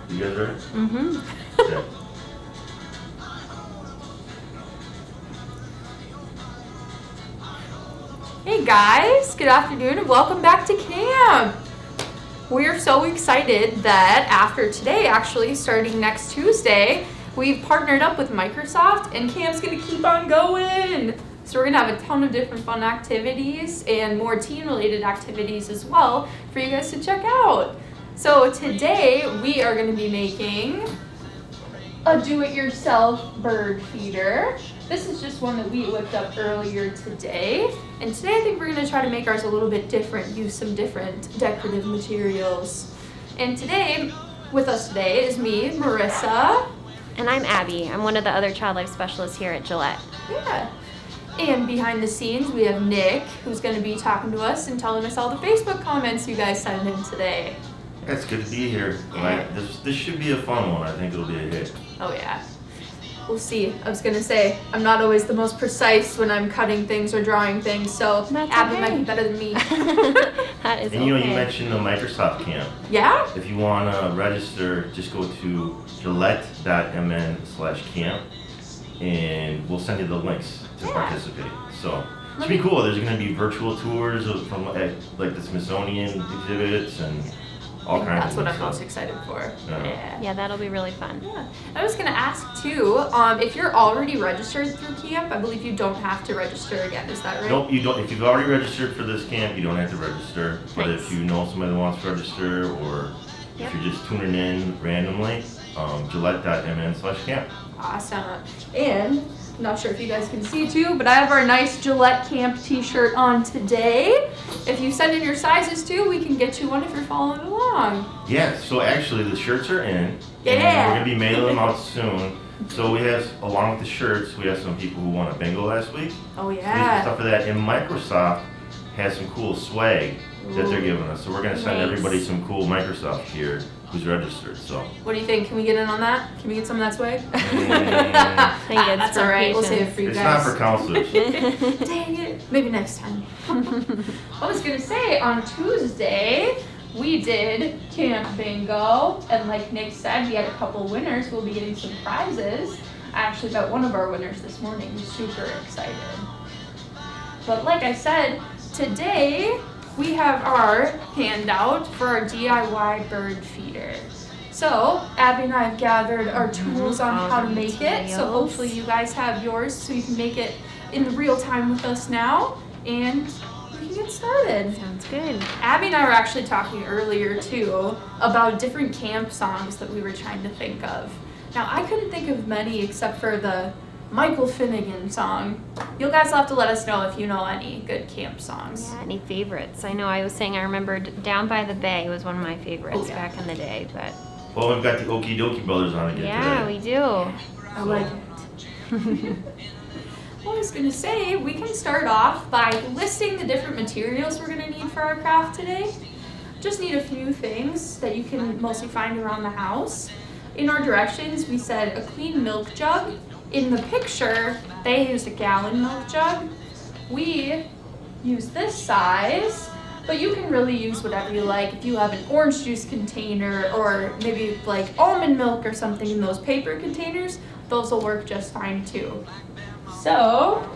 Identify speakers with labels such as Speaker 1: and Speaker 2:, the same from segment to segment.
Speaker 1: You guys ready?
Speaker 2: Mm-hmm.
Speaker 1: Okay.
Speaker 2: Hey guys, good afternoon and welcome back to camp. We're so excited that after today, actually starting next Tuesday, we've partnered up with Microsoft and camp's gonna keep on going. So we're gonna have a ton of different fun activities and more teen-related activities as well for you guys to check out. So today we are gonna be making a do-it-yourself bird feeder. This is just one that we whipped up earlier today. And today I think we're gonna try to make ours a little bit different, use some different decorative materials. And today, with us today is me, Marissa.
Speaker 3: And I'm Abby. I'm one of the other child life specialists here at Gillette.
Speaker 2: Yeah. And behind the scenes, we have Nick, who's gonna be talking to us and telling us all the Facebook comments you guys sent in today.
Speaker 1: It's good to be here. This should be a fun one. I think it'll be a hit.
Speaker 2: Oh yeah. We'll see. I was gonna say, I'm not always the most precise when I'm cutting things or drawing things, so
Speaker 3: That's
Speaker 2: Abby
Speaker 3: okay.
Speaker 2: might be better than me.
Speaker 3: That is
Speaker 1: And you mentioned the Microsoft camp.
Speaker 2: Yeah?
Speaker 1: If you want to register, just go to gillette.mn/camp and we'll send you the links to participate. So it should be cool. There's going to be virtual tours from like the Smithsonian exhibits and all kinds
Speaker 2: That's
Speaker 1: of
Speaker 2: what I'm
Speaker 1: stuff.
Speaker 2: most excited for.
Speaker 1: Yeah.
Speaker 3: Yeah, that'll be really fun.
Speaker 2: Yeah. I was gonna ask too, if you're already registered through camp, I believe you don't have to register again, is that right?
Speaker 1: Nope, you don't. If you've already registered for this camp, you don't have to register. But
Speaker 3: Nice.
Speaker 1: if you know somebody that wants to register, or
Speaker 3: Yep.
Speaker 1: if you're just tuning in randomly, gillette.mn/camp.
Speaker 2: Awesome. And I'm not sure if you guys can see too, but I have our nice Gillette Camp t-shirt on today. If you send in your sizes too, we can get you one if you're following along.
Speaker 1: Yeah, so actually the shirts are in.
Speaker 2: Yeah.
Speaker 1: And we're gonna be mailing them out soon. So we have, along with the shirts, we have some people who won a bingo last week.
Speaker 2: Oh
Speaker 1: So we have
Speaker 2: yeah.
Speaker 1: stuff for that. And Microsoft has some cool swag that they're giving us. So we're gonna send
Speaker 3: Nice.
Speaker 1: everybody some cool Microsoft gear who's registered. So.
Speaker 2: What do you think? Can we get in on that? Can we get some of that swag?
Speaker 3: I think it's
Speaker 2: That's
Speaker 3: for
Speaker 2: all right. We'll save it
Speaker 3: patients.
Speaker 2: for you
Speaker 1: It's
Speaker 2: guys.
Speaker 1: not for counselors.
Speaker 2: Dang it. Maybe next time. I was gonna say on Tuesday we did camp bingo, and like Nick said, we had a couple winners. We'll be getting some prizes. I actually met one of our winners this morning. He's super excited. But like I said, today we have our handout for our DIY bird feeder. So Abby and I have gathered our tools on
Speaker 3: all
Speaker 2: how to
Speaker 3: the
Speaker 2: make it. So
Speaker 3: materials.
Speaker 2: hopefully you guys have yours so you can make it in real time with us now, and we can get started.
Speaker 3: Sounds good.
Speaker 2: Abby and I were actually talking earlier too about different camp songs that we were trying to think of. Now I couldn't think of many except for the Michael Finnegan song. You guys will have to let us know if you know any good camp songs.
Speaker 3: Yeah, any favorites? I know I was saying I remembered Down by the Bay was one of my favorites
Speaker 2: Oh, yeah.
Speaker 3: back in the day, but
Speaker 1: Well, we've got the Okie Dokie Brothers on again
Speaker 3: yeah,
Speaker 1: today.
Speaker 3: we do.
Speaker 2: I like it. Well, I was gonna say, we can start off by listing the different materials we're gonna need for our craft today. Just need a few things that you can mostly find around the house. In our directions, we said a clean milk jug. In the picture, they used a gallon milk jug. We use this size, but you can really use whatever you like. If you have an orange juice container or maybe like almond milk or something in those paper containers, those will work just fine too. So,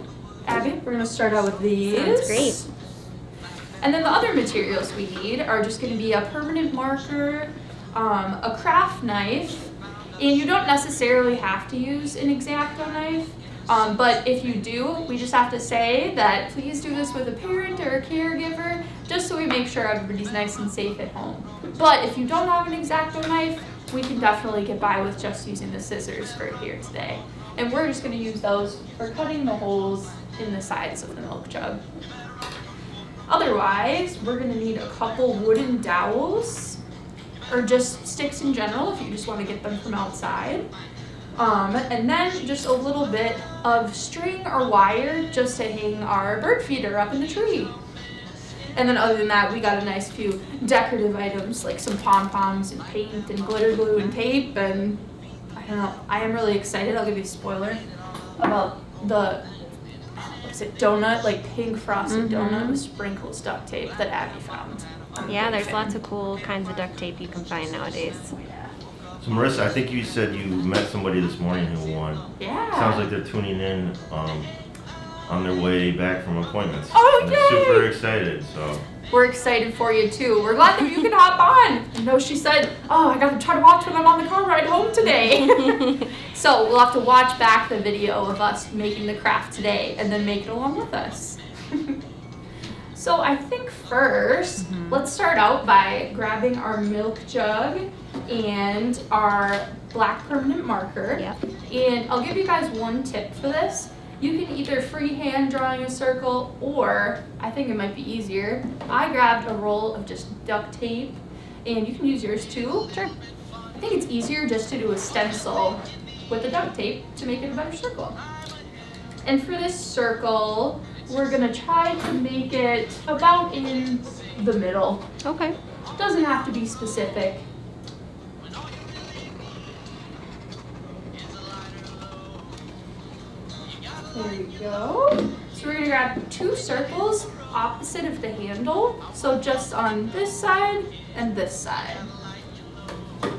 Speaker 2: Abby, we're gonna start out with these.
Speaker 3: Sounds great.
Speaker 2: And then the other materials we need are just gonna be a permanent marker, a craft knife, and you don't necessarily have to use an X-Acto knife, but if you do, we just have to say that please do this with a parent or a caregiver, just so we make sure everybody's nice and safe at home. But if you don't have an X-Acto knife, we can definitely get by with just using the scissors for here today. And we're just gonna use those for cutting the holes in the sides of the milk jug. Otherwise, we're gonna need a couple wooden dowels, or just sticks in general if you just want to get them from outside. And then just a little bit of string or wire just to hang our bird feeder up in the tree. And then other than that, we got a nice few decorative items like some pom-poms and paint and glitter glue and tape, and I don't know, I am really excited, I'll give you a spoiler, about the, what's it, donut, like pink frosted donut with sprinkles duct tape that Abby found. I'm a
Speaker 3: Yeah,
Speaker 2: big
Speaker 3: there's
Speaker 2: fan.
Speaker 3: lots of cool kinds of duct tape you can find nowadays.
Speaker 2: Yeah.
Speaker 1: So Marissa, I think you said you met somebody this morning who won.
Speaker 2: Yeah.
Speaker 1: Sounds like they're tuning in on their way back from appointments.
Speaker 2: Oh,
Speaker 1: And
Speaker 2: yay!
Speaker 1: they're super excited. So
Speaker 2: We're excited for you too. We're glad that you can hop on. I know she said, "Oh, I gotta try to watch when I'm on the car ride home today." So we'll have to watch back the video of us making the craft today and then make it along with us. So I think first, let's start out by grabbing our milk jug and our black permanent marker.
Speaker 3: Yep.
Speaker 2: And I'll give you guys one tip for this. You can either freehand drawing a circle, or I think it might be easier. I grabbed a roll of just duct tape, and you can use yours too.
Speaker 3: Sure.
Speaker 2: I think it's easier just to do a stencil with the duct tape to make it a better circle. And for this circle, we're gonna try to make it about in the middle.
Speaker 3: Okay.
Speaker 2: Doesn't have to be specific. There we go. So we're gonna grab 2 circles opposite of the handle. So just on this side and this side. There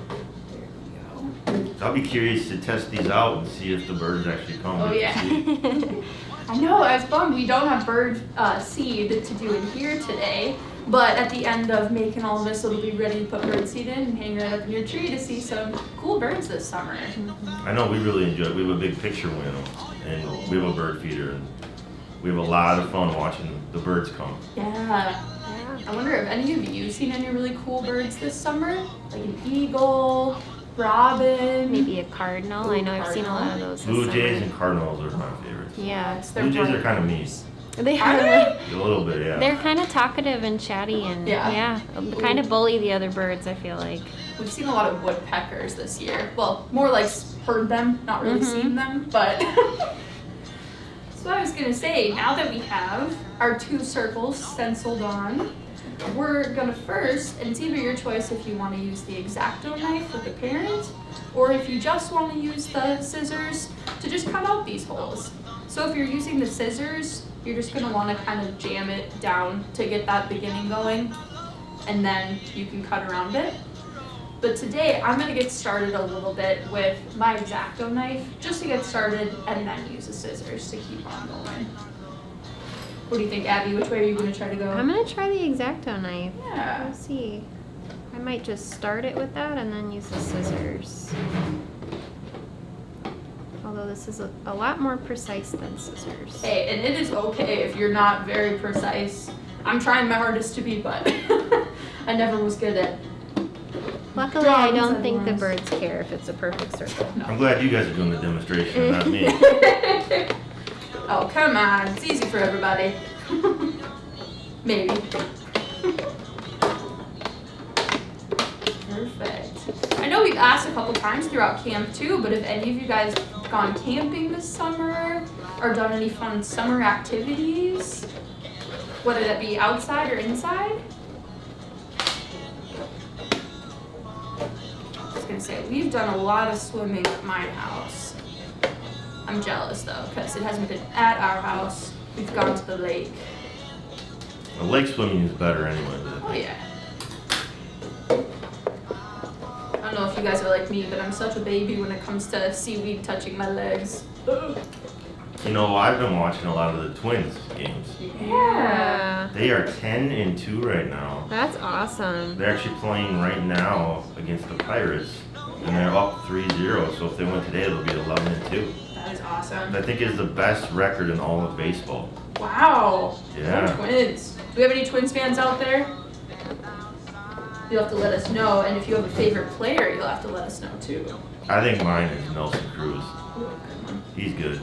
Speaker 2: we go.
Speaker 1: I'll be curious to test these out and see if the birds actually come.
Speaker 2: Oh, yeah. I know, I was bummed we don't have bird seed to do in here today. But at the end of making all this, it'll be ready to put bird seed in and hang right up in your tree to see some cool birds this summer.
Speaker 1: I know we really enjoy it. We have a big picture window and we have a bird feeder and we have a lot of fun watching the birds come.
Speaker 2: Yeah. I wonder if any of you seen any really cool birds this summer? Like an eagle, robin.
Speaker 3: Maybe a cardinal.
Speaker 2: Ooh,
Speaker 3: I know I've seen a lot of
Speaker 2: cardinal.
Speaker 3: those.
Speaker 1: Blue
Speaker 3: this
Speaker 1: jays
Speaker 3: summer.
Speaker 1: and cardinals are my favorites.
Speaker 3: Yeah.
Speaker 1: Blue jays are kind of mean.
Speaker 3: They
Speaker 2: Are
Speaker 3: are.
Speaker 2: they?
Speaker 1: A little bit, yeah.
Speaker 3: They're kind of talkative and chatty and
Speaker 2: Yeah.
Speaker 3: kind of bully the other birds. I feel like.
Speaker 2: We've seen a lot of woodpeckers this year. Well, more like heard them, not really seen them, but. So I was gonna say, now that we have our 2 circles stenciled on, we're gonna first, and it's either your choice if you want to use the X-Acto knife with the parent, or if you just want to use the scissors to just cut out these holes. So if you're using the scissors, you're just gonna want to kind of jam it down to get that beginning going, and then you can cut around it. But today, I'm gonna get started a little bit with my X-Acto knife, just to get started, and then use the scissors to keep on going. What do you think, Abby? Which way are you gonna try to go?
Speaker 3: I'm gonna try the X-Acto knife.
Speaker 2: Yeah.
Speaker 3: Let's see. I might just start it with that and then use the scissors. Although this is a lot more precise than scissors.
Speaker 2: Hey, and it is okay if you're not very precise. I'm trying my hardest to be, but I never was good at.
Speaker 3: Luckily, I
Speaker 2: Drawings
Speaker 3: don't think the
Speaker 2: otherwise.
Speaker 3: birds care if it's a perfect circle.
Speaker 1: I'm glad you guys are doing the demonstration, not me.
Speaker 2: Oh, come on. It's easy for everybody. Maybe. Perfect. I know we've asked a couple times throughout camp too, but if any of you guys gone camping this summer or done any fun summer activities, whether that be outside or inside? I was gonna say, we've done a lot of swimming at my house. I'm jealous though, because it hasn't been at our house. We've gone to the lake.
Speaker 1: The lake swimming is better anyway.
Speaker 2: Oh yeah. I don't know if you guys are like me, but I'm such a baby when it comes to seaweed touching my legs. Ugh.
Speaker 1: You know, I've been watching a lot of the Twins games.
Speaker 2: Yeah.
Speaker 1: They are 10-2 right now.
Speaker 3: That's awesome.
Speaker 1: They're actually playing right now against the Pirates, and they're up 3-0. So if they win today, they'll be 11-2.
Speaker 2: That is awesome.
Speaker 1: I think is the best record in all of baseball.
Speaker 2: Wow.
Speaker 1: Yeah.
Speaker 2: Go Twins. Do we have any Twins fans out there? You'll have to let us know, and if you have a favorite player, you'll have to let us know too.
Speaker 1: I think mine is Nelson Cruz.
Speaker 2: Ooh, good one.
Speaker 1: He's good.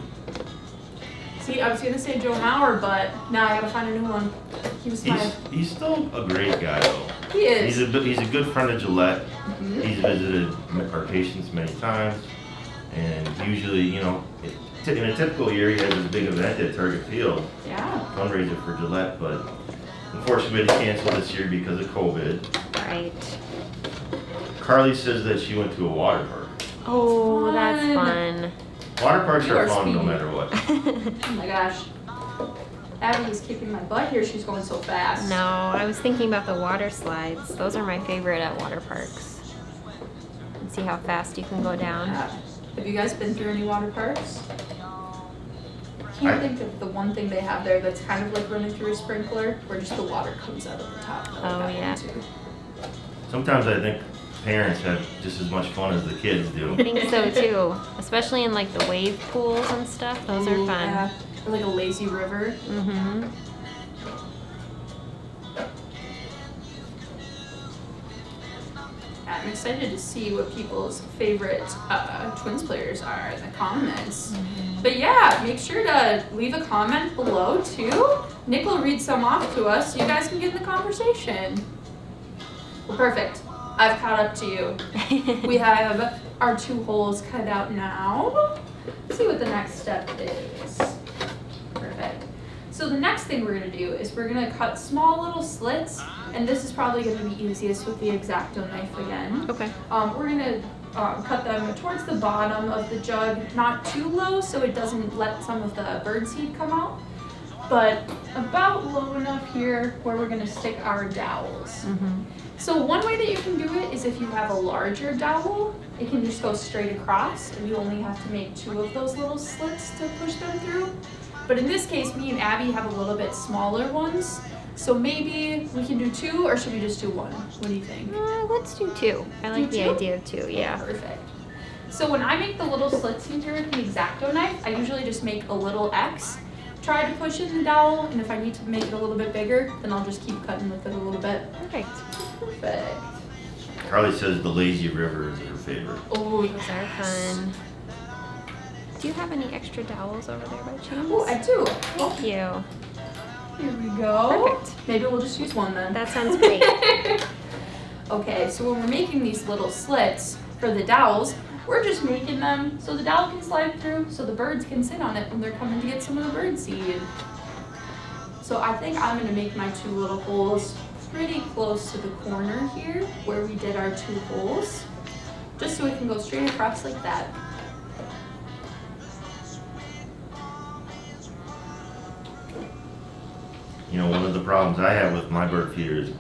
Speaker 2: See, I was gonna say Joe Mauer, but now I gotta find a new one. He was my.
Speaker 1: He's still a great guy though.
Speaker 2: He is.
Speaker 1: He's a good friend of Gillette.
Speaker 2: Mhm.
Speaker 1: He's visited our patients many times, and usually, you know, in a typical year, he has this big event at Target Field,
Speaker 2: Yeah.
Speaker 1: fundraiser for Gillette, but unfortunately, they canceled this year because of COVID.
Speaker 3: Right.
Speaker 1: Carly says that she went to a water park.
Speaker 3: Oh, that's
Speaker 2: Fun.
Speaker 3: fun.
Speaker 1: Water parks
Speaker 2: You
Speaker 1: are
Speaker 2: are
Speaker 1: fun no
Speaker 2: speedy.
Speaker 1: matter what.
Speaker 2: Oh my gosh. Abby is kicking my butt here. She's going so fast.
Speaker 3: No, I was thinking about the water slides. Those are my favorite at water parks. and see how fast you can go down.
Speaker 2: Have you guys been through any water parks? Can't think of the one thing they have there that's kind of like running through a sprinkler, where just the water comes out of the top.
Speaker 3: Oh, yeah.
Speaker 1: Sometimes I think parents have just as much fun as the kids do.
Speaker 3: I think so too, especially in like the wave pools and stuff. Those are fun.
Speaker 2: Yeah, or like a lazy river.
Speaker 3: Mm-hmm.
Speaker 2: I'm excited to see what people's favorite Twins players are in the comments. But yeah, make sure to leave a comment below too. Nick will read some off to us so you guys can get in the conversation. Well, perfect. I've caught up to you. We have our 2 holes cut out now. Let's see what the next step is. Perfect. So the next thing we're going to do is we're going to cut small little slits, and this is probably going to be easiest with the X-Acto knife again.
Speaker 3: Okay.
Speaker 2: We're going to cut them towards the bottom of the jug, not too low so it doesn't let some of the birdseed come out, but about low enough here where we're going to stick our dowels.
Speaker 3: Mm-hmm.
Speaker 2: So one way that you can do it is if you have a larger dowel, it can just go straight across and you only have to make 2 of those little slits to push them through. But in this case, me and Abby have a little bit smaller ones. So maybe we can do 2, or should we just do 1? What do you think?
Speaker 3: Let's do 2. I like the
Speaker 2: 2?
Speaker 3: idea of 2, yeah.
Speaker 2: Perfect. So when I make the little slits in here with the X-Acto knife, I usually just make a little X, try to push in the dowel, and if I need to make it a little bit bigger, then I'll just keep cutting with it a little bit.
Speaker 3: Perfect.
Speaker 2: Perfect.
Speaker 1: Carly says the lazy river is her favorite.
Speaker 2: Oh,
Speaker 3: Those are fun. Do you have any extra dowels over there by chance?
Speaker 2: Oh, I do.
Speaker 3: Thank you.
Speaker 2: Here we go.
Speaker 3: Perfect.
Speaker 2: Maybe we'll just use 1 then.
Speaker 3: That sounds great.
Speaker 2: Okay, so when we're making these little slits for the dowels, we're just making them so the dowel can slide through so the birds can sit on it when they're coming to get some of the bird seed. So I think I'm going to make my 2 little holes pretty close to the corner here where we did our 2 holes, just so it can go straight across like that.
Speaker 1: You know, one of the problems I have with my bird feeder is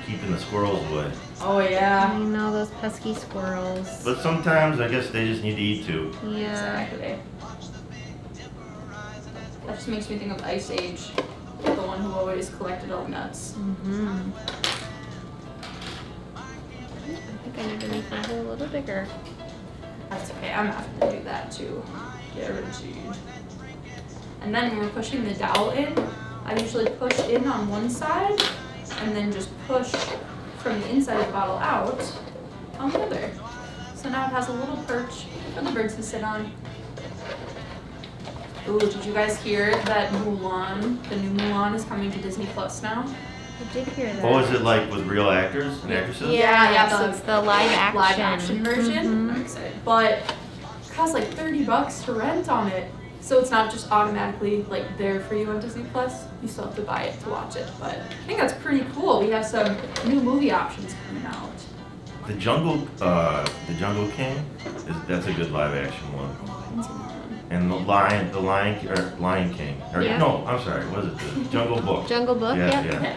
Speaker 1: keeping the squirrels away.
Speaker 2: Oh yeah.
Speaker 3: I know those pesky squirrels.
Speaker 1: But sometimes I guess they just need to eat too.
Speaker 3: Yeah.
Speaker 2: Exactly. That just makes me think of Ice Age, the one who always collected all nuts.
Speaker 3: Mm-hmm. I think I need to make my hole a little bigger.
Speaker 2: That's okay, I'm having to do that too. Guaranteed. And then when we're pushing the dowel in, I usually push in on one side and then just push from the inside of the bottle out on the other. So now it has a little perch for the birds to sit on. Ooh, did you guys hear that Mulan, the new Mulan is coming to Disney Plus now?
Speaker 3: I did hear that.
Speaker 1: Oh, is it like with real actors and actresses?
Speaker 2: Yeah,
Speaker 3: so it's the live action.
Speaker 2: Live action version.
Speaker 3: Mhm.
Speaker 2: I'm excited. But it costs like $30 to rent on it. So it's not just automatically like there for you on Disney Plus. You still have to buy it to watch it. But I think that's pretty cool. We have some new movie options coming out.
Speaker 1: The Jungle King, that's a good live action one.
Speaker 2: Oh, I haven't seen that one.
Speaker 1: And Lion King. Or,
Speaker 3: Yeah.
Speaker 1: No, I'm sorry, what is it? The Jungle Book.
Speaker 3: Jungle Book,
Speaker 1: Yeah,
Speaker 3: yeah.
Speaker 1: yeah.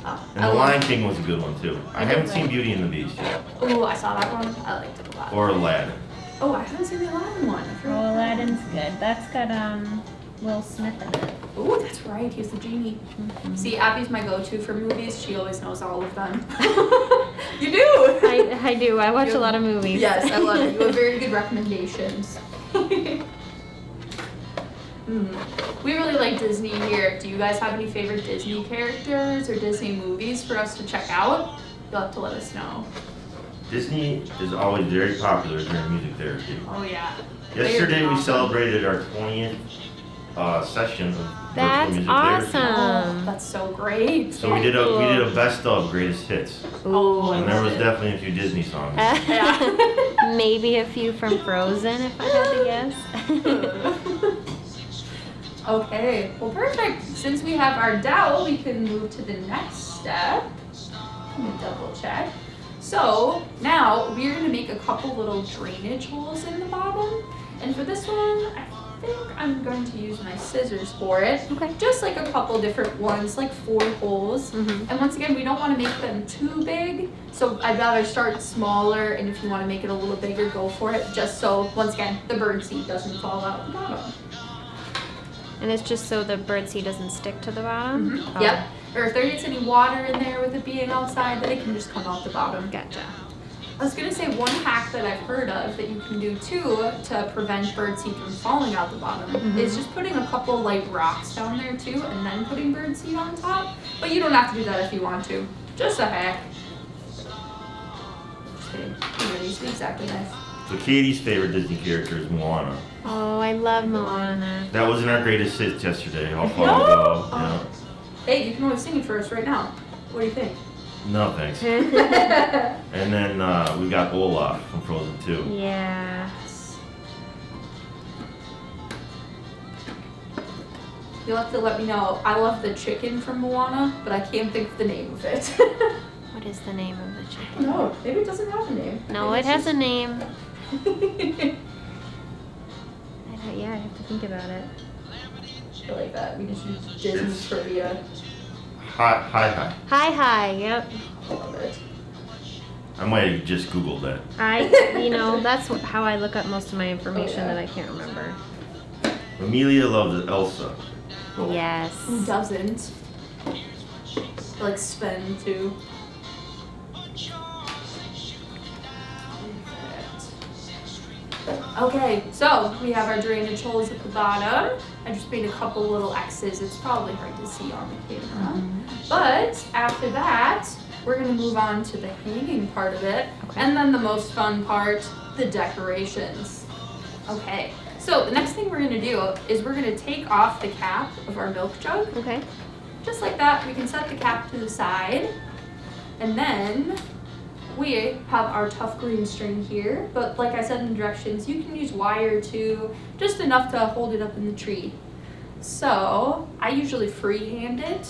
Speaker 2: Oh,
Speaker 1: And The Lion King was a good one too. I haven't seen Beauty and the Beast yet.
Speaker 2: Oh, I saw that one. I liked it a lot.
Speaker 1: Or Aladdin.
Speaker 2: Oh, I haven't seen the Aladdin one.
Speaker 4: Oh, Aladdin's good. That's got Will Smith in it.
Speaker 2: Oh, that's right. He's the genie.
Speaker 3: Mm-hmm.
Speaker 2: See, Abby's my go-to for movies. She always knows all of them. You do.
Speaker 3: I do. I watch a lot of movies.
Speaker 2: Yes, I love it. You have very good recommendations. We really like Disney here. Do you guys have any favorite Disney characters or Disney movies for us to check out? You'll have to let us know.
Speaker 1: Disney is always very popular during music therapy.
Speaker 2: Oh yeah.
Speaker 1: Yesterday we
Speaker 2: Awesome.
Speaker 1: celebrated our 20th session of
Speaker 3: That's
Speaker 1: virtual music therapy.
Speaker 3: awesome.
Speaker 2: Oh, that's so great.
Speaker 1: So we did a best of greatest hits.
Speaker 2: Oh, I
Speaker 1: And there
Speaker 2: love
Speaker 1: was
Speaker 2: it.
Speaker 1: definitely a few Disney songs.
Speaker 2: Yeah.
Speaker 3: Maybe a few from Frozen, if I had to guess.
Speaker 2: Okay, well perfect. Since we have our dowel, we can move to the next step. Let me double check. So now we're gonna make a couple little drainage holes in the bottom. And for this one, I think I'm going to use my scissors for it.
Speaker 3: Okay.
Speaker 2: Just like a couple different ones, like 4 holes.
Speaker 3: Mhm.
Speaker 2: And once again, we don't want to make them too big, so I'd rather start smaller, and if you want to make it a little bigger, go for it, just so, once again, the bird seed doesn't fall out the bottom.
Speaker 3: And it's just so the bird seed doesn't stick to the bottom?
Speaker 2: Mhm.
Speaker 3: Oh,
Speaker 2: Yep. Or if there gets any water in there with it being outside, then it can just come out the bottom.
Speaker 3: Gotcha.
Speaker 2: I was gonna say one hack that I've heard of that you can do too to prevent birdseed from falling out the bottom is just putting a couple light rocks down there too, and then putting birdseed on top. But you don't have to do that if you want to. Just a hack. Just kidding. These are these exactly nice.
Speaker 1: So Katie's favorite Disney character is Moana.
Speaker 3: Oh, I love Moana.
Speaker 1: That wasn't our greatest hit yesterday. How far
Speaker 2: No?
Speaker 1: to go?
Speaker 2: Oh. Hey, you can always sing it for us right now. What do you think?
Speaker 1: No thanks. And then we got Olaf from Frozen 2.
Speaker 3: Yeah.
Speaker 2: You'll have to let me know. I love the chicken from Moana, but I can't think of the name of it.
Speaker 3: What is the name of the chicken?
Speaker 2: No, maybe it doesn't have a name.
Speaker 3: No,
Speaker 2: Maybe
Speaker 3: it
Speaker 2: it's
Speaker 3: has a
Speaker 2: just-
Speaker 3: name. Yeah, I have to think about it.
Speaker 2: I like that. We just use Disney's trivia.
Speaker 1: Hi.
Speaker 3: Hi, yep.
Speaker 2: I love it.
Speaker 1: I might have just Googled that.
Speaker 3: That's how I look up most of my information
Speaker 2: Oh, yeah.
Speaker 3: that I can't remember.
Speaker 1: Amelia loves Elsa.
Speaker 3: Yes.
Speaker 2: Who doesn't? I like Sven too. Okay, so we have our drainage holes at the bottom. I just made a couple little X's. It's probably hard to see on the camera. But after that, we're gonna move on to the hanging part of it.
Speaker 3: Okay.
Speaker 2: And then the most fun part, the decorations. Okay, so the next thing we're gonna do is we're gonna take off the cap of our milk jug.
Speaker 3: Okay.
Speaker 2: Just like that, we can set the cap to the side. And then we have our tough green string here, but like I said in the directions, you can use wire too, just enough to hold it up in the tree. So I usually freehand it,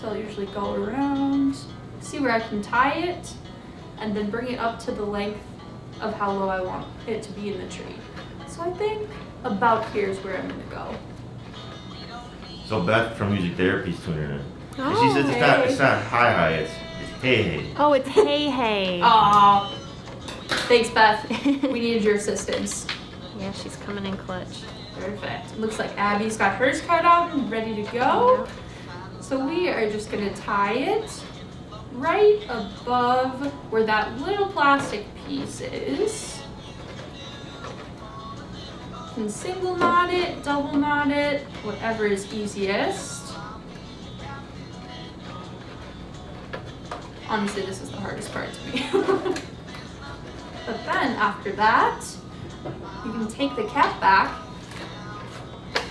Speaker 2: so I'll usually go around, see where I can tie it, and then bring it up to the length of how low I want it to be in the tree. So I think about here is where I'm gonna go.
Speaker 1: So Beth from Music Therapy's tuning in. And
Speaker 3: Oh,
Speaker 1: she says it's not hi, it's hey.
Speaker 3: Oh, it's Hey Hey.
Speaker 2: Aw, thanks Beth, we needed your assistance.
Speaker 3: Yeah, she's coming in clutch.
Speaker 2: Perfect. Looks like Abby's got hers cut out and ready to go. So we are just gonna tie it right above where that little plastic piece is. You can single knot it, double knot it, whatever is easiest. Honestly, this is the hardest part to me. But then after that, you can take the cap back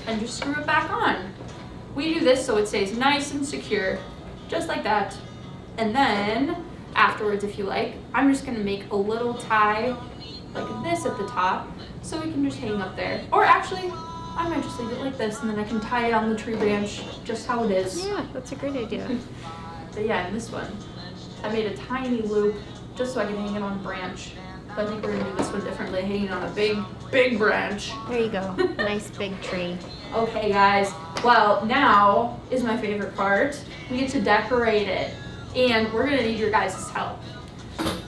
Speaker 2: and just screw it back on. We do this so it stays nice and secure, just like that. And then afterwards, if you like, I'm just gonna make a little tie like this at the top so we can just hang up there. Or actually, I might just leave it like this and then I can tie it on the tree branch just how it is.
Speaker 3: Yeah, that's a great idea.
Speaker 2: But yeah, in this one, I made a tiny loop just so I can hang it on a branch. But I think we're gonna do this one differently, hanging on a big branch.
Speaker 3: There you go. Nice big tree.
Speaker 2: Okay guys, well now is my favorite part. We get to decorate it and we're gonna need your guys' help.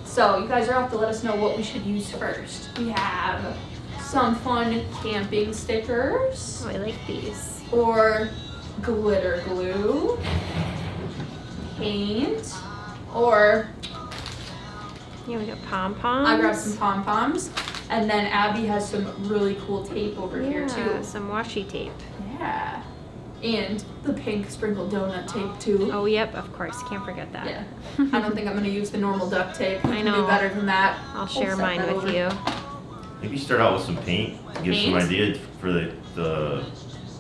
Speaker 2: So you guys are gonna have to let us know what we should use first. We have some fun camping stickers
Speaker 3: Oh, I like these.
Speaker 2: or glitter glue, paint, or
Speaker 3: Here we go. Pom-poms.
Speaker 2: I grabbed some pom-poms and then Abby has some really cool tape over here
Speaker 3: Yeah,
Speaker 2: too.
Speaker 3: some washi tape.
Speaker 2: Yeah. And the pink sprinkled donut tape too.
Speaker 3: Oh, yep, of course. Can't forget that.
Speaker 2: Yeah. I don't think I'm gonna use the normal duct tape.
Speaker 3: I
Speaker 2: You can
Speaker 3: know.
Speaker 2: do better than that.
Speaker 3: I'll share
Speaker 2: set
Speaker 3: mine
Speaker 2: that
Speaker 3: with
Speaker 2: over.
Speaker 3: you.
Speaker 1: Maybe start out with some paint to give some
Speaker 2: Paint?
Speaker 1: ideas for the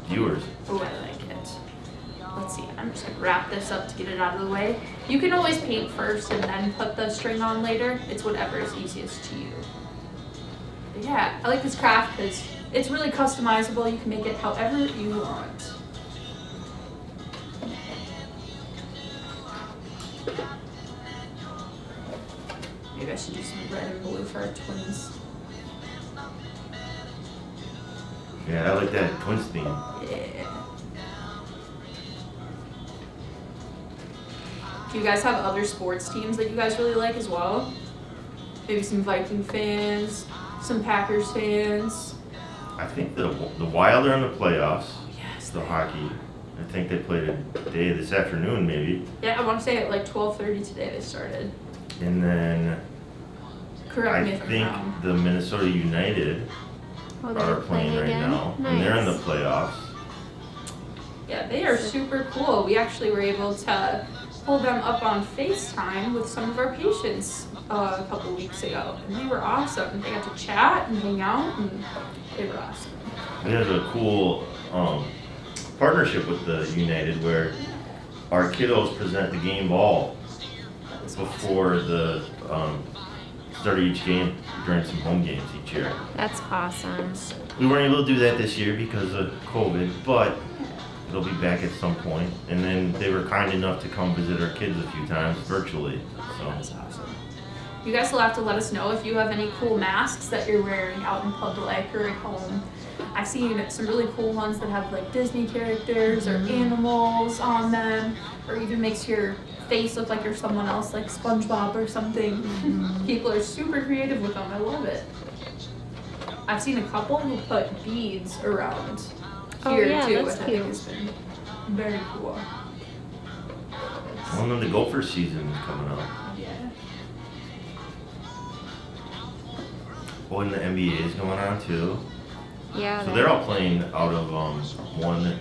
Speaker 1: viewers.
Speaker 2: Oh, I like it. Let's see. I'm just gonna wrap this up to get it out of the way. You can always paint first and then put the string on later. It's whatever is easiest to you. But yeah, I like this craft because it's really customizable. You can make it however you want. Maybe I should do some red and blue for our twins.
Speaker 1: Yeah, I like that Twins theme.
Speaker 2: Yeah. Do you guys have other sports teams that you guys really like as well? Maybe some Viking fans, some Packers fans.
Speaker 1: I think the Wild are in the playoffs.
Speaker 2: Yes.
Speaker 1: The hockey. I think they played a day this afternoon, maybe.
Speaker 2: Yeah, I want to say at like 12:30 today they started.
Speaker 1: And then
Speaker 2: Correct me
Speaker 1: I
Speaker 2: if I'm
Speaker 1: think
Speaker 2: wrong.
Speaker 1: the Minnesota United
Speaker 3: Oh,
Speaker 1: are
Speaker 3: they're
Speaker 1: playing right
Speaker 3: again?
Speaker 1: now,
Speaker 3: Nice.
Speaker 1: and they're in the playoffs.
Speaker 2: Yeah, they are super cool. We actually were able to pull them up on FaceTime with some of our patients a couple weeks ago, and they were awesome. They got to chat and hang out, and they were awesome.
Speaker 1: We had a cool partnership with the United where our kiddos present the game ball before the start of each game during some home games each year.
Speaker 3: That's awesome.
Speaker 1: We weren't able to do that this year because of COVID, but it'll be back at some point. And then they were kind enough to come visit our kids a few times virtually.
Speaker 2: That's
Speaker 1: So
Speaker 2: awesome. You guys will have to let us know if you have any cool masks that you're wearing out in public or at home. I've seen some really cool ones that have like Disney characters or animals on them, or even makes your face look like you're someone else, like SpongeBob or something. People are super creative with them. I love it. I've seen a couple who put beads around
Speaker 3: Oh,
Speaker 2: here
Speaker 3: yeah,
Speaker 2: too,
Speaker 3: that's
Speaker 2: which I think
Speaker 3: cute.
Speaker 2: has been very cool.
Speaker 1: well, and then the Gopher season is coming up.
Speaker 2: Yeah.
Speaker 1: Oh, and the NBA is going on too.
Speaker 3: Yeah.
Speaker 1: So they're all playing out of one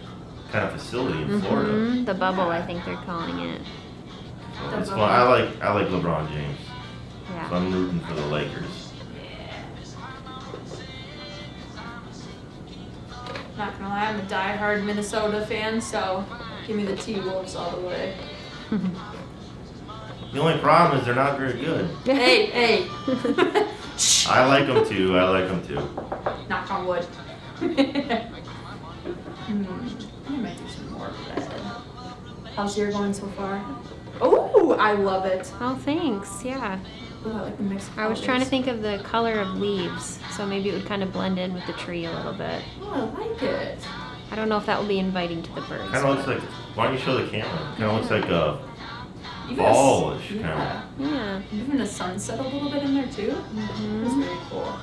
Speaker 1: kind of facility in Florida.
Speaker 3: Mhm, the bubble, I think they're calling it.
Speaker 1: So it's fun. I like LeBron James. So
Speaker 3: Yeah.
Speaker 1: I'm rooting for the Lakers.
Speaker 2: Not gonna lie, I'm a diehard Minnesota fan, so give me the T-Wolves all the way.
Speaker 1: The only problem is they're not very good.
Speaker 2: Hey, hey. Shh.
Speaker 1: I like them too. I like them too.
Speaker 2: Knock on wood. I might do some more of that. How's your going so far? Oh, I love it.
Speaker 3: Oh, thanks. Yeah.
Speaker 2: Ooh, I like the mix of
Speaker 3: I was trying to
Speaker 2: colors.
Speaker 3: think of the color of leaves, so maybe it would kind of blend in with the tree a little bit.
Speaker 2: Oh, I like it.
Speaker 3: I don't know if that will be inviting to the birds.
Speaker 1: Kind of looks like. Why don't you show the camera? Kind of looks like a
Speaker 2: You guys-
Speaker 1: fallish kind
Speaker 2: Yeah.
Speaker 3: Yeah.
Speaker 2: Even a sunset a little bit in there too. That's very cool.
Speaker 1: of.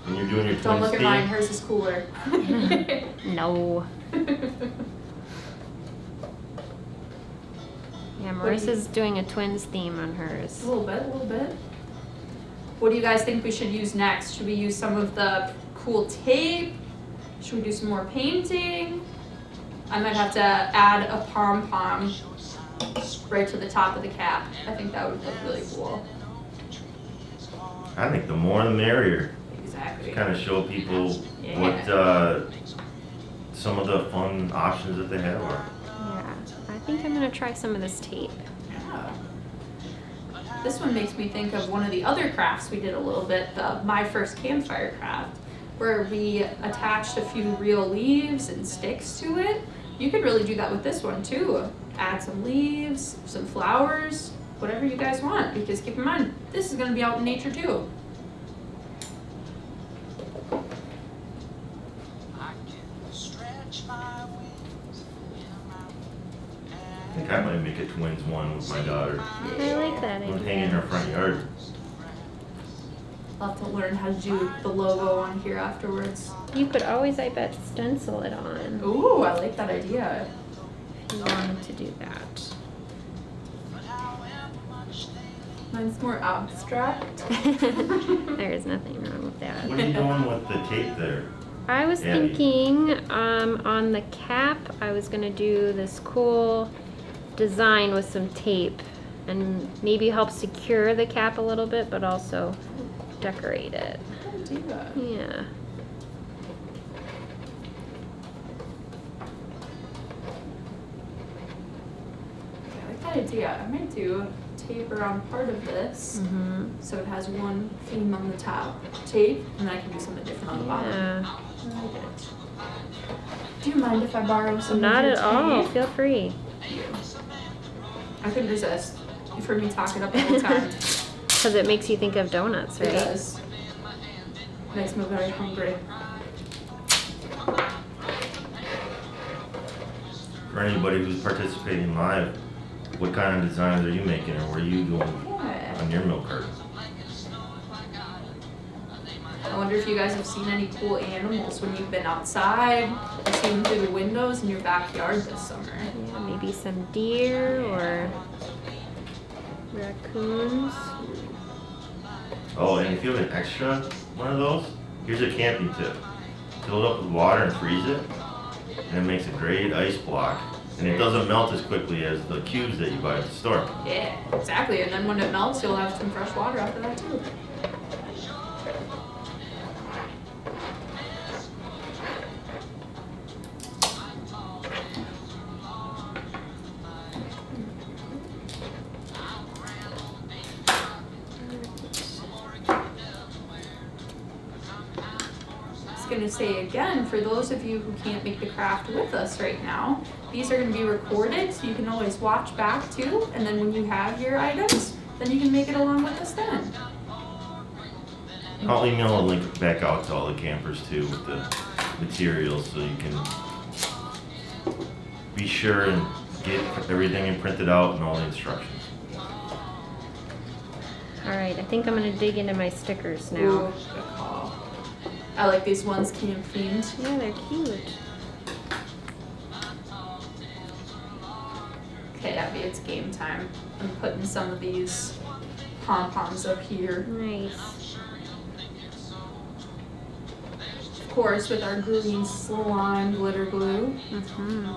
Speaker 1: When you're doing your
Speaker 2: Don't
Speaker 1: twins
Speaker 2: look at
Speaker 1: theme.
Speaker 2: mine. Hers is cooler.
Speaker 3: No. Yeah,
Speaker 2: What do you-
Speaker 3: Marissa's doing a twins theme on hers.
Speaker 2: A little bit, a little bit. What do you guys think we should use next? Should we use some of the cool tape? Should we do some more painting? I might have to add a pom-pom right to the top of the cap. I think that would look really cool.
Speaker 1: I think the more the merrier.
Speaker 2: Exactly.
Speaker 1: Kind of show people
Speaker 2: Yeah.
Speaker 1: what some of the fun options that they have are.
Speaker 3: Yeah. I think I'm gonna try some of this tape.
Speaker 2: Yeah. This one makes me think of one of the other crafts we did a little bit, the My First Campfire craft, where we attached a few real leaves and sticks to it. You could really do that with this one too. Add some leaves, some flowers, whatever you guys want, because keep in mind, this is gonna be out in nature too.
Speaker 1: I think I might make a twins one with my daughter.
Speaker 3: I like that
Speaker 1: One hang in her
Speaker 3: idea.
Speaker 1: front yard.
Speaker 2: I'll have to learn how to do the logo on here afterwards.
Speaker 3: You could always, I bet, stencil it on
Speaker 2: Ooh, I like that idea.
Speaker 3: if you wanted to do that.
Speaker 2: Mine's more abstract.
Speaker 3: There is nothing wrong with that.
Speaker 1: What are you doing with the tape there?
Speaker 3: I was
Speaker 1: Abby.
Speaker 3: thinking on the cap, I was gonna do this cool design with some tape and maybe help secure the cap a little bit, but also decorate it.
Speaker 2: Good idea.
Speaker 3: Yeah.
Speaker 2: I like that idea. I might do tape around part of this,
Speaker 3: Mm-hmm.
Speaker 2: so it has one theme on the top, tape, and then I can do something different on the bottom.
Speaker 3: Yeah.
Speaker 2: I like it. Do you mind if I borrow some
Speaker 3: Not
Speaker 2: of your
Speaker 3: at all.
Speaker 2: tape?
Speaker 3: Feel free.
Speaker 2: I couldn't resist. You've heard me talk it up the whole time.
Speaker 3: Because it makes you think of donuts, right?
Speaker 2: It does. Makes me very hungry.
Speaker 1: For anybody who's participating live, what kind of designs are you making, or what are you doing
Speaker 2: Yeah.
Speaker 1: on your milk carton?
Speaker 2: I wonder if you guys have seen any cool animals when you've been outside or seen them through the windows in your backyard this summer.
Speaker 3: Yeah, maybe some deer or raccoons.
Speaker 1: Oh, and if you have an extra one of those, here's a camping tip. Fill it up with water and freeze it, and it makes a great ice block. And it doesn't melt as quickly as the cubes that you buy at the store.
Speaker 2: Yeah, exactly. And then when it melts, you'll have some fresh water after that too. Going to say again, for those of you who can't make the craft with us right now, these are going to be recorded, so you can always watch back too, and then when you have your items, then you can make it along with us then.
Speaker 1: I'll email a link back out to all the campers too with the materials, so you can be sure and get everything and print it out and all the instructions.
Speaker 3: Alright, I think I'm gonna dig into my stickers now.
Speaker 2: Ooh, good call. I like these ones camp themed.
Speaker 3: Yeah, they're cute.
Speaker 2: Okay, Abby, it's game time. I'm putting some of these pom-poms up here.
Speaker 3: Nice.
Speaker 2: Of course, with our green slime glitter glue.
Speaker 3: Mm-hmm.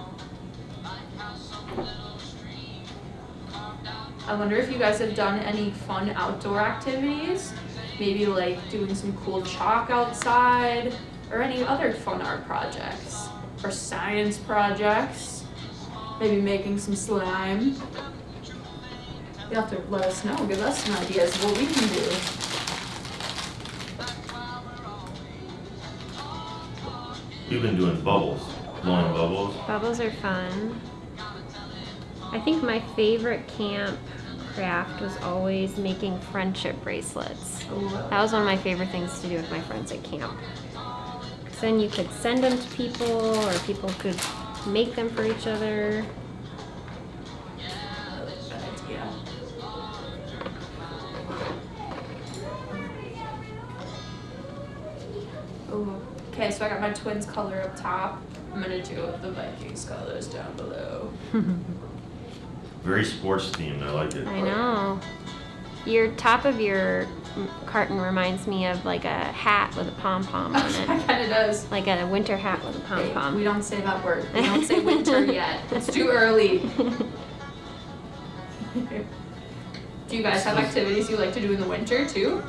Speaker 2: I wonder if you guys have done any fun outdoor activities, maybe like doing some cool chalk outside, or any other fun art projects, or science projects, maybe making some slime. You'll have to let us know, give us some ideas of what we can do.
Speaker 1: We've been doing bubbles, blowing bubbles.
Speaker 3: Bubbles are fun. I think my favorite camp craft was always making friendship bracelets. That was one of my favorite things to do with my friends at camp. 'Cause then you could send them to people, or people could make them for each other.
Speaker 2: I like that idea. Ooh. Okay, so I got my twins color up top. I'm gonna do the Vikings colors down below.
Speaker 1: Very sports themed, I like it.
Speaker 3: I know. Your top of your carton reminds me of like a hat with a pom-pom on
Speaker 2: It
Speaker 3: it.
Speaker 2: kind of does.
Speaker 3: Like a winter hat with a
Speaker 2: Hey, we
Speaker 3: pom-pom.
Speaker 2: don't say that word. We don't say winter yet. It's too early. Do you guys have activities you like to do in the winter too?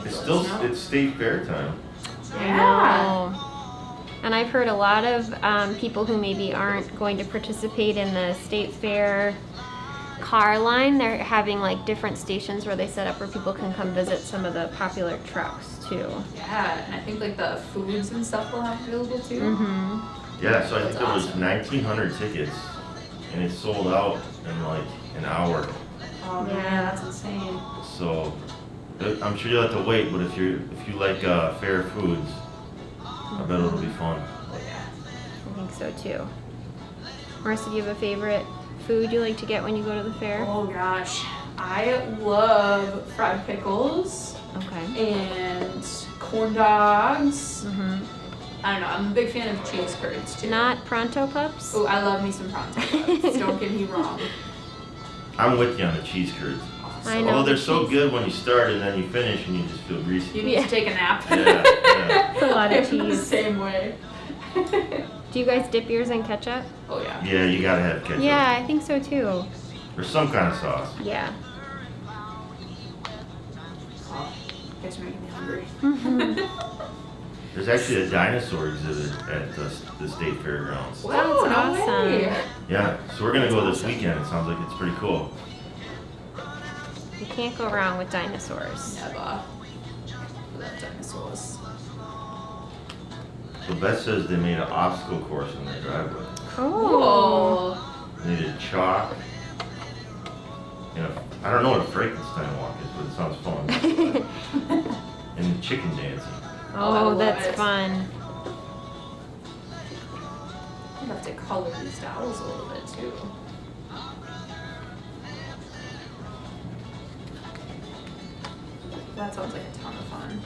Speaker 1: It's still, it's state fair time.
Speaker 3: I know. And I've heard a lot of people who maybe aren't going to participate in the state fair car line, they're having like different stations where they set up where people can come visit some of the popular trucks too.
Speaker 2: Yeah, and I think like the foods and stuff will have available too.
Speaker 3: Mm-hmm.
Speaker 1: Yeah, so I think
Speaker 2: That's
Speaker 1: there was
Speaker 2: awesome.
Speaker 1: 1,900 tickets, and it sold out in like an hour.
Speaker 2: Oh
Speaker 3: Yeah.
Speaker 2: man, that's insane.
Speaker 1: So I'm sure you'll have to wait, but if you like fair foods, I bet it'll be fun.
Speaker 2: Oh yeah.
Speaker 3: I think so too. Marissa, do you have a favorite food you like to get when you go to the fair?
Speaker 2: Oh gosh, I love fried pickles
Speaker 3: Okay.
Speaker 2: and corn dogs.
Speaker 3: Mm-hmm.
Speaker 2: I don't know, I'm a big fan of cheese curds too.
Speaker 3: Not Pronto Pups?
Speaker 2: Oh, I love me some pronto pups. Don't get me wrong.
Speaker 1: I'm with you on the cheese curds.
Speaker 3: I know.
Speaker 1: Although they're
Speaker 3: the
Speaker 1: so
Speaker 3: cheese-
Speaker 1: good when you start and then you finish and you just feel greasy.
Speaker 2: You need
Speaker 3: Yeah.
Speaker 2: to take a nap.
Speaker 1: Yeah, yeah.
Speaker 3: It's a lot of
Speaker 2: I'm the
Speaker 3: cheese.
Speaker 2: same way.
Speaker 3: Do you guys dip yours in ketchup?
Speaker 2: Oh yeah.
Speaker 1: Yeah, you gotta have ketchup.
Speaker 3: Yeah, I think so too.
Speaker 1: Or some kind of sauce.
Speaker 3: Yeah.
Speaker 2: Oh, you guys are making me hungry.
Speaker 1: There's actually a dinosaur exhibit at the state fairgrounds.
Speaker 2: Wow,
Speaker 3: That's
Speaker 2: no
Speaker 3: awesome.
Speaker 2: way.
Speaker 1: Yeah, so we're gonna go this
Speaker 2: That's awesome.
Speaker 1: weekend. It sounds like it's pretty cool.
Speaker 3: You can't go wrong with dinosaurs.
Speaker 2: Never. I love dinosaurs.
Speaker 1: So Beth says they made an obstacle course in their driveway.
Speaker 3: Cool.
Speaker 1: They did chalk. I don't know what a Frankenstein walk is, but it sounds fun. And chicken dancing.
Speaker 2: I
Speaker 3: Oh,
Speaker 2: love
Speaker 3: that's
Speaker 2: it.
Speaker 3: fun.
Speaker 2: I have to color these dowels a little bit too. That sounds like a ton of fun.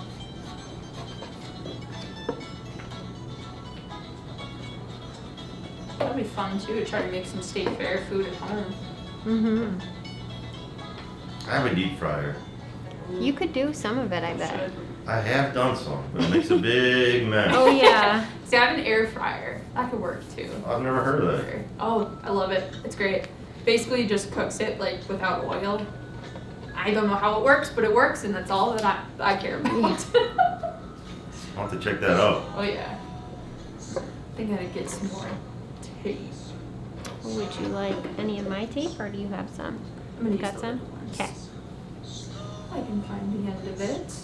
Speaker 2: That'll be fun too, to try to make some state fair food at home.
Speaker 3: Mm-hmm.
Speaker 1: I have a deep fryer.
Speaker 3: You could do some of it, I bet.
Speaker 2: Should.
Speaker 1: I have done some, but it makes a big mess.
Speaker 3: Oh, yeah.
Speaker 2: See, I have an air fryer. That could work too.
Speaker 1: I've never heard of that.
Speaker 2: Oh, I love it. It's great. Basically, just cooks it like without oil. I don't know how it works, but it works, and that's all that I care about.
Speaker 1: I'll have to check that out.
Speaker 2: Oh yeah. I think I gotta get some more tape.
Speaker 3: Would you like any of my tape, or do you have some?
Speaker 2: I'm gonna use
Speaker 3: Got
Speaker 2: the
Speaker 3: some?
Speaker 2: little ones.
Speaker 3: Okay.
Speaker 2: I can find the end of it.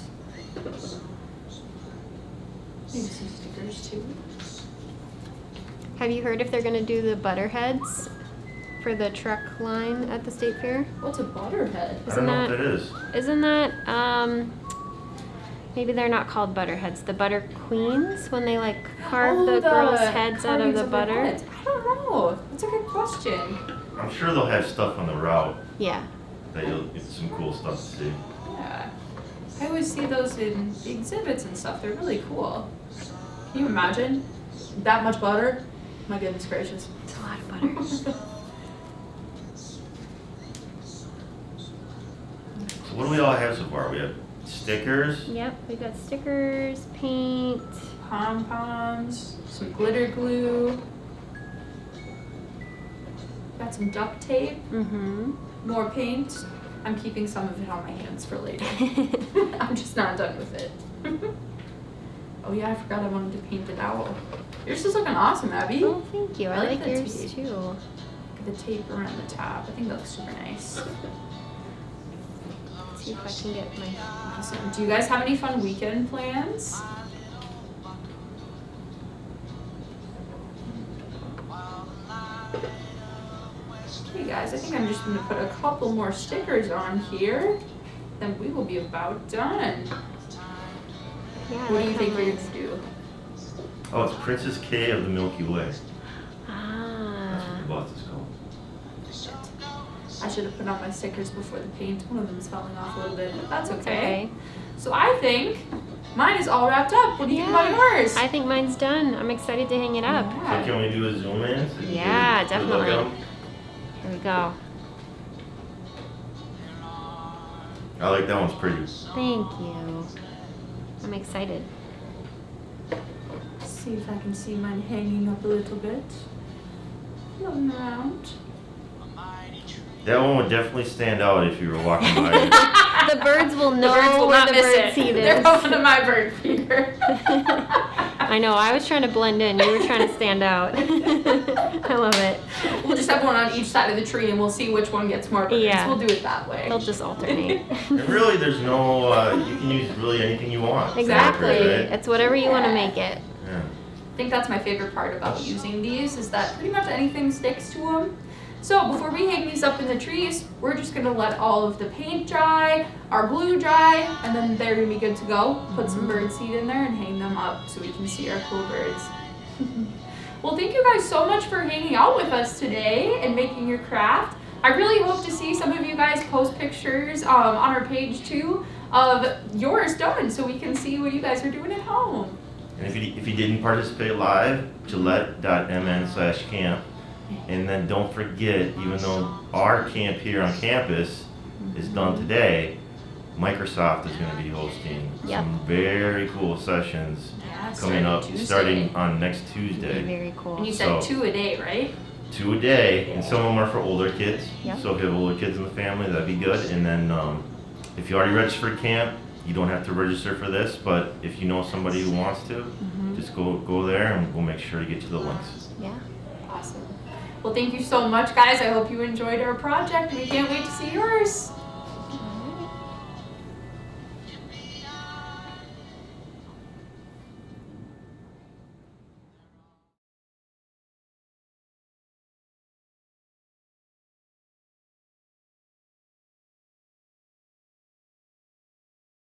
Speaker 2: Maybe some stickers too.
Speaker 3: Have you heard if they're gonna do the butter heads for the truck line at the state fair?
Speaker 2: What's a butterhead?
Speaker 1: I don't know
Speaker 3: that-
Speaker 1: what that is.
Speaker 3: Isn't that maybe they're not called butter heads, the butter queens, when they like carve the girls' heads out of
Speaker 2: carvings
Speaker 3: the
Speaker 2: their
Speaker 3: butter?
Speaker 2: heads. I don't know. That's a good question.
Speaker 1: I'm sure they'll have stuff on the route
Speaker 3: Yeah.
Speaker 1: that you'll get some cool stuff to see.
Speaker 2: Yeah. I always see those in the exhibits and stuff. They're really cool. Can you imagine that much butter? My goodness gracious.
Speaker 3: It's a lot of butter.
Speaker 1: So what do we all have so far? We have stickers.
Speaker 3: Yep, we got stickers, paint.
Speaker 2: Pom-poms, some glitter glue. Got some duct tape,
Speaker 3: Mm-hmm.
Speaker 2: more paint. I'm keeping some of it on my hands for later. I'm just not done with it. Oh yeah, I forgot I wanted to paint the dowel. Yours is looking awesome, Abby.
Speaker 3: Oh, thank you. I
Speaker 2: I like
Speaker 3: like
Speaker 2: the
Speaker 3: yours
Speaker 2: tape.
Speaker 3: too.
Speaker 2: Look at the tape around the top. I think that looks super nice.
Speaker 3: Let's see if I can get my.
Speaker 2: Awesome. Do you guys have any fun weekend plans? Okay guys, I think I'm just gonna put a couple more stickers on here. Then we will be about done.
Speaker 3: Yeah. I
Speaker 2: What do
Speaker 3: like
Speaker 2: you
Speaker 3: how
Speaker 2: think you're
Speaker 3: mine's-
Speaker 2: gonna do?
Speaker 1: Oh, it's Princess K of the Milky Way. That's
Speaker 3: Ah.
Speaker 1: what the box is called.
Speaker 2: I should have put on my stickers before the paint. One of them is falling off a little bit, but that's
Speaker 3: That's
Speaker 2: okay. So I think mine is all wrapped up. What do you think about yours?
Speaker 3: I think mine's done. I'm excited to hang it up.
Speaker 2: Yeah.
Speaker 1: So can we do a zoom in? So you
Speaker 3: Yeah,
Speaker 1: can look
Speaker 3: definitely.
Speaker 1: at 'em?
Speaker 3: Here we go.
Speaker 1: I like that one's pretty.
Speaker 3: Thank you. I'm excited.
Speaker 2: See if I can see mine hanging up a little bit. Looking around.
Speaker 1: That one would definitely stand out if you were walking by it.
Speaker 3: The birds will know
Speaker 2: The birds will
Speaker 3: where
Speaker 2: not
Speaker 3: the
Speaker 2: miss
Speaker 3: bird
Speaker 2: it.
Speaker 3: seat
Speaker 2: They're
Speaker 3: is.
Speaker 2: going to my bird feeder.
Speaker 3: I know. I was trying to blend in. You were trying to stand out. I love it.
Speaker 2: We'll just have one on each side of the tree and we'll see which one gets more birds.
Speaker 3: Yeah.
Speaker 2: We'll do it that way.
Speaker 3: They'll just alternate.
Speaker 1: And really, there's no, you can use really anything you want.
Speaker 3: Exactly.
Speaker 1: Right?
Speaker 3: It's whatever you want to make it.
Speaker 1: Yeah.
Speaker 2: I think that's my favorite part about using these is that pretty much anything sticks to them. So before we hang these up in the trees, we're just gonna let all of the paint dry, our glue dry, and then they're gonna be good to go. Put some bird seed in there and hang them up so we can see our cool birds. Well, thank you guys so much for hanging out with us today and making your craft. I really hope to see some of you guys post pictures on our page too of yours done so we can see what you guys are doing at home.
Speaker 1: And if you didn't participate live, gillette.mn/camp. And then don't forget, even though our camp here on campus is done today, Microsoft is going to be hosting
Speaker 3: Yep.
Speaker 1: some very cool sessions
Speaker 2: Yeah,
Speaker 1: coming up,
Speaker 2: Tuesday.
Speaker 1: starting on next
Speaker 3: Be
Speaker 1: Tuesday.
Speaker 3: very cool.
Speaker 2: And you said
Speaker 1: So-
Speaker 2: 2 a day, right?
Speaker 1: 2 a day, and some of them are for older kids.
Speaker 3: Yep.
Speaker 1: So if you have older kids in the family, that'd be good. And then if you already registered camp, you don't have to register for this, but if you know somebody who wants to, just go there and we'll make sure to get you the links.
Speaker 3: Yeah.
Speaker 2: Awesome. Well, thank you so much, guys. I hope you enjoyed our project. We can't wait to see yours.